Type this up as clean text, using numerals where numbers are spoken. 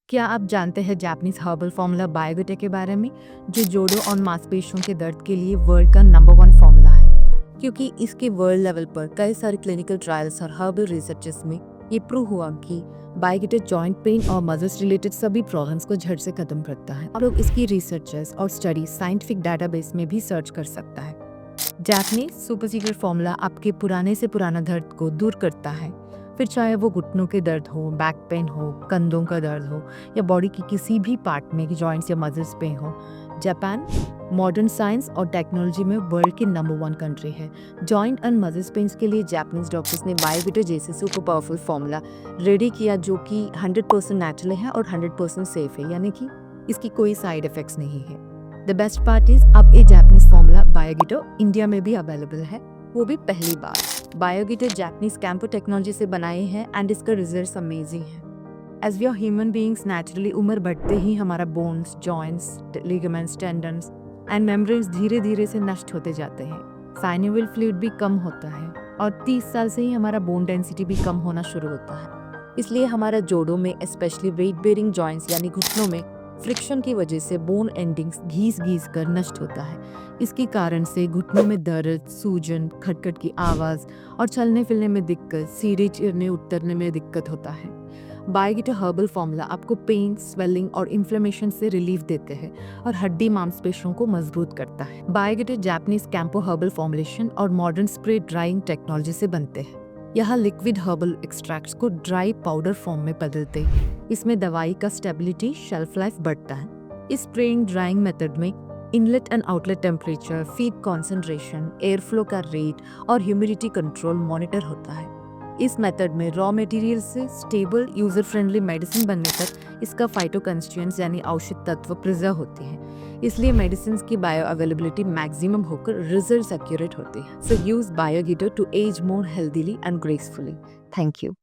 क्या आप जानते हैं जापानीज हर्बल फॉर्मूला बायोगुटे के बारे में, जो जोड़ों और मांसपेशियों के दर्द के लिए वर्ल्ड का नंबर 1 फॉर्मूला है? क्योंकि इसके वर्ल्ड लेवल पर कई सारे क्लिनिकल ट्रायल्स और हर्बल रिसर्चेस में ये प्रूव हुआ कि बायोगुटे जॉइंट पेन और मसल्स रिलेटेड सभी प्रॉब्लम्स को झट से खत्म करता है। और लोग इसकी रिसर्चेस और स्टडी साइंटिफिक डाटाबेस में भी सर्च कर सकता है। जापानीज सुपर सीक्रेट फॉर्मूला आपके पुराने से पुराना दर्द को दूर करता है, फिर चाहे वो घुटनों के दर्द हो, बैक पेन हो, कंधों का दर्द हो या बॉडी की किसी भी पार्ट में जॉइंट्स या मसल्स पेन हो। जापान मॉडर्न साइंस और टेक्नोलॉजी में वर्ल्ड की नंबर 1 कंट्री है। जॉइंट एंड मसल्स पेन्स के लिए जापानीज डॉक्टर्स ने बायोगुटे जैसे सुपर पावरफुल फॉर्मूला रेडी किया, जो कि 100% नेचुरल है और 100% सेफ है, यानी कि इसकी कोई साइड इफेक्ट्स नहीं है। द बेस्ट पार्ट इज अब ये जापानीज फॉर्मूला बायोगुटे इंडिया में भी अवेलेबल है, वो भी पहली बार। बायोगुटे जापानीज कैंपो टेक्नोलॉजी से बनाए हैं एंड इसका रिजल्ट्स अमेजिंग है। As we are human beings, naturally उम्र बढ़ते ही हमारा bones, joints, ligaments, tendons and membranes धीरे धीरे से नष्ट होते जाते हैं। साइनोवियल फ्लूइड भी कम होता है और 30 साल से ही हमारा बोन डेंसिटी भी कम होना शुरू होता है। इसलिए हमारा जोड़ों में, स्पेशली वेट बेयरिंग जॉइंट्स यानी घुटनों में, फ्रिक्शन की वजह से बोन एंडिंग्स घीस घीस कर नष्ट होता है। इसके कारण से घुटनों में दर्द, सूजन, खटखट की आवाज़ और चलने फिरने में दिक्कत, सीढ़ी चढ़ने उतरने में दिक्कत होता है। बायोगुटे हर्बल फॉर्मूला आपको पेन, स्वेलिंग और इन्फ्लेमेशन से रिलीफ देते हैं और हड्डी मांसपेशियों को मजबूत करता है। बायोगुटे जापानीज कैंपो हर्बल फॉर्मुलेशन और मॉडर्न स्प्रे ड्राइंग टेक्नोलॉजी से बनते हैं। यह लिक्विड हर्बल एक्सट्रैक्ट्स को ड्राई पाउडर फॉर्म में बदलते हैं। इसमें दवाई का स्टेबिलिटी, शेल्फ लाइफ बढ़ता है। इस स्प्रेइंग ड्राइंग मेथड में inlet and outlet temperature, feed concentration, air flow का रेट और ह्यूमिडिटी कंट्रोल मॉनिटर होता है। इस मेथड में रॉ मटेरियल से स्टेबल, यूजर फ्रेंडली मेडिसिन बनने तक इसका फाइटोकंस्टिट्यूएंट्स यानी औषध तत्व प्रिजर्व होते हैं। इसलिए मेडिसिन की बायो अवेलेबिलिटी मैक्सिमम होकर रिजल्ट्स एक्यूरेट होते हैं। सो यूज बायोगुटे to age more healthily and gracefully. Thank you.